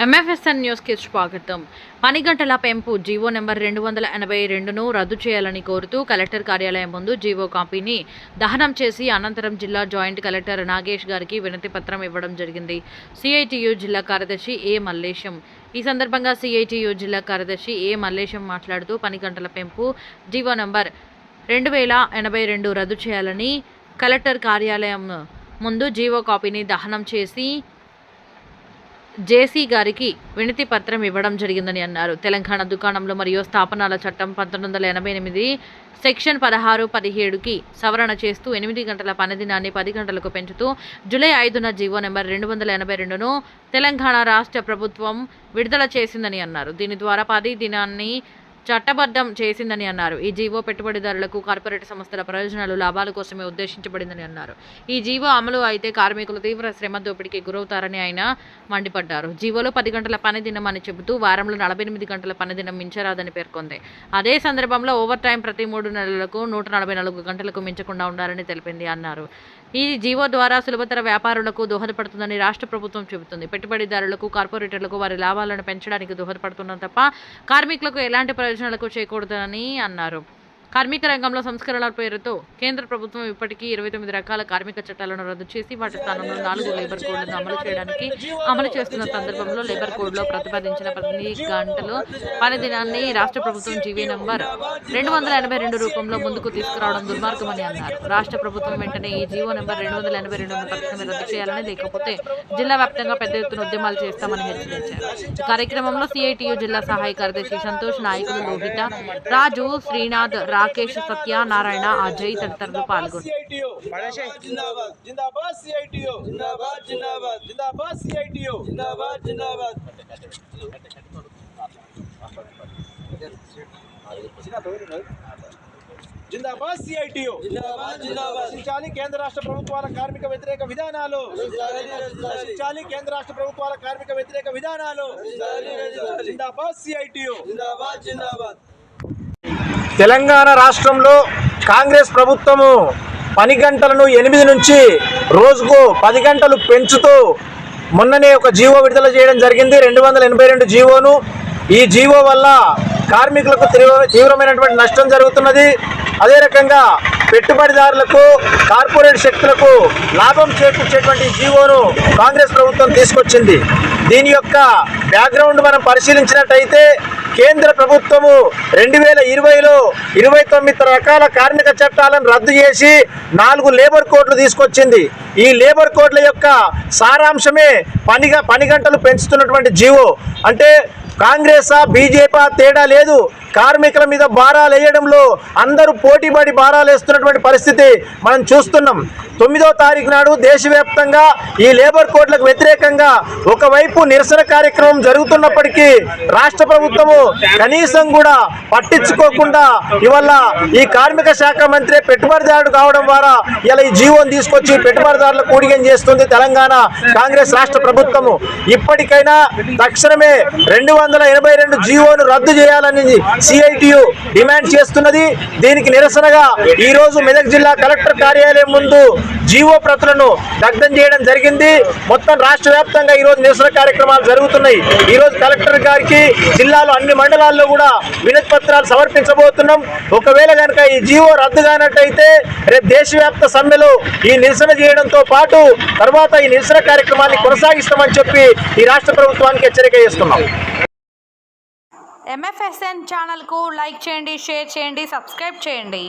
MFSN న్యూస్కి స్వాగతం. పని గంటల పెంపు జీవో నెంబర్ 282ను రద్దు చేయాలని కోరుతూ కలెక్టర్ కార్యాలయం ముందు జీవో కాపీని దహనం చేసి అనంతరం జిల్లా జాయింట్ కలెక్టర్ నాగేష్ గారికి వినతి పత్రం ఇవ్వడం జరిగింది. సిఐటియు జిల్లా కార్యదర్శి ఏ మల్లేశం ఈ సందర్భంగా సిఐటియు జిల్లా కార్యదర్శి ఏ మల్లేశం మాట్లాడుతూ పని గంటల పెంపు జీవో నెంబర్ 2082 రద్దు చేయాలని కలెక్టర్ కార్యాలయం ముందు జీవో కాపీని దహనం చేసి జేసీ గారికి వినతి పత్రం ఇవ్వడం జరిగిందని అన్నారు. తెలంగాణ దుకాణంలో మరియు స్థాపనాల చట్టం 1988 సెక్షన్ 16-17కి సవరణ చేస్తూ 8 గంటల పని దినాన్ని 10 గంటలకు పెంచుతూ జూలై 5న జీవో నెంబర్ 282ను తెలంగాణ రాష్ట్ర ప్రభుత్వం విడుదల చేసిందని అన్నారు. దీని ద్వారా 10 దినాన్ని చట్టబద్ధం చేసిందని అన్నారు. ఈ జీవో పెట్టుబడిదారులకు కార్పొరేట్ సంస్థల ప్రయోజనాలు లాభాల కోసమే ఉద్దేశించబడిందని అన్నారు. ఈ జీవో అమలు అయితే కార్మికులు తీవ్ర శ్రమ దోపిడీకి గురవుతారని ఆయన మండిపడ్డారు. జీవోలో 10 గంటల పని దినం అని చెబుతూ వారంలో 48 గంటల పని దినం మించరాదని పేర్కొంది. అదే సందర్భంలో ఓవర్ టైం ప్రతి 3 నెలలకు 144 గంటలకు మించకుండా ఉండాలని తెలిపింది అన్నారు. ఈ జీవో ద్వారా సులభతర వ్యాపారులకు దోహదపడుతుందని రాష్ట్ర ప్రభుత్వం చెబుతుంది. పెట్టుబడిదారులకు కార్పొరేటర్లకు వారి లాభాలను పెంచడానికి దోహదపడుతున్న తప్ప కార్మికులకు ఎలాంటి ప్రయోజనాలకు చేయకూడదని అన్నారు. కార్మిక రంగంలో సంస్కరణల పేరుతో కేంద్ర ప్రభుత్వం ఇప్పటికీ 29 రకాల కార్మిక చట్టాలను రద్దు చేసి వాటి స్థానంలో 4 లేబర్ కోడ్లను అమలు చేస్తున్న సందర్భంలో లేబర్ కోడ్లో ప్రతిపాదించిన 10 గంటలు పని దినాన్ని రాష్ట్ర ప్రభుత్వం జీవో నంబర్ 282 రూపంలో ముందుకు తీసుకురావడం దుర్మార్గమని అన్నారు. రాష్ట్ర ప్రభుత్వం వెంటనే ఈ జీవో నెంబర్ 282ను తక్షణమే రద్దు చేయాలని, లేకపోతే జిల్లా వ్యాప్తంగా పెద్ద ఎత్తున ఉద్యమాలు చేస్తామని హెచ్చరించారు. ఈ కార్యక్రమంలో సిఐటియు జిల్లా సహాయ కార్యదర్శి సంతోష్, నాయకులు లోహిత, రాజు, శ్రీనాథ్, రాకేష్, సత్య, నారాయణ, అజయ్ తదితరులు పాల్గొన్నారు. జిందాబాద్ సిఐటియు, రక్షించాలి కేంద్ర రాష్ట్ర ప్రభుత్వాల కార్మిక వ్యతిరేక విధానాలు, రక్షించాలి కేంద్ర రాష్ట్ర ప్రభుత్వాల కార్మిక వ్యతిరేక విధానాలు. జిందాబాద్ సిఐటియు. తెలంగాణ రాష్ట్రంలో కాంగ్రెస్ ప్రభుత్వము పని గంటలను 8 నుంచి రోజుకు 10 గంటలు పెంచుతూ మొన్ననే ఒక జీవో విడుదల చేయడం జరిగింది, 282 జీవోను. ఈ జీవో వల్ల కార్మికులకు తీవ్రమైనటువంటి నష్టం జరుగుతున్నది. అదే రకంగా పెట్టుబడిదారులకు, కార్పొరేట్ శక్తులకు లాభం చేకూర్చేటువంటి జీవోను కాంగ్రెస్ ప్రభుత్వం తీసుకొచ్చింది. దీని యొక్క బ్యాక్గ్రౌండ్ మనం పరిశీలించినట్టయితే కేంద్ర ప్రభుత్వము 2020లో 29 రకాల కార్మిక చట్టాలను రద్దు చేసి 4 లేబర్ కోడ్లు తీసుకొచ్చింది. ఈ లేబర్ కోడ్ల యొక్క సారాంశమే పని గంటలు పెంచుతున్నటువంటి జీవో. అంటే కాంగ్రెసా బీజేపీ తేడా లేదు, కార్మికుల మీద భారాలు వేయడంలో అందరూ పోటీపడి భారాలు వేస్తున్నటువంటి పరిస్థితి మనం చూస్తున్నాం. 9వ తారీఖు నాడు దేశవ్యాప్తంగా ఈ లేబర్ కోడ్లకు వ్యతిరేకంగా ఒకవైపు నిరసన కార్యక్రమం జరుగుతున్నప్పటికీ రాష్ట్ర ప్రభుత్వము కనీసం కూడా పట్టించుకోకుండా ఇవాళ ఈ కార్మిక శాఖ మంత్రి పెట్టుబడిదారుడు కావడం ద్వారా ఇలా ఈ జీవోని తీసుకొచ్చి పెట్టుబడిదారులకు ఊడిగం చేస్తుంది తెలంగాణ కాంగ్రెస్ రాష్ట్ర ప్రభుత్వము. ఇప్పటికైనా తక్షణమే 282 జీవోను రద్దు చేయాలని సిఐటియు డిమాండ్ చేస్తున్నది. దీనికి నిరసనగా ఈరోజు మెదక్ జిల్లా కలెక్టర్ కార్యాలయం ముందు జీవో ప్రతులను దగ్ధం చేయడం జరిగింది. మొత్తం రాష్ట్ర వ్యాప్తంగా ఈరోజు నిరసన కార్యక్రమాలు జరుగుతున్నాయి. ఈరోజు కలెక్టర్ గారికి జిల్లాలో అన్ని మండలాల్లో కూడా వినతి పత్రాలు సమర్పించబోతున్నాం. ఒకవేళ కనుక ఈ జీవో రద్దు కానట్టయితే రేపు దేశవ్యాప్త సమ్మెలో ఈ నిరసన చేయడంతో పాటు తర్వాత ఈ నిరసన కార్యక్రమాన్ని కొనసాగిస్తామని చెప్పి ఈ రాష్ట్ర ప్రభుత్వానికి హెచ్చరిక చేస్తున్నాం. MFSN ఛానల్కు లైక్ చేయండి, షేర్ చేయండి, సబ్స్క్రైబ్ చేయండి.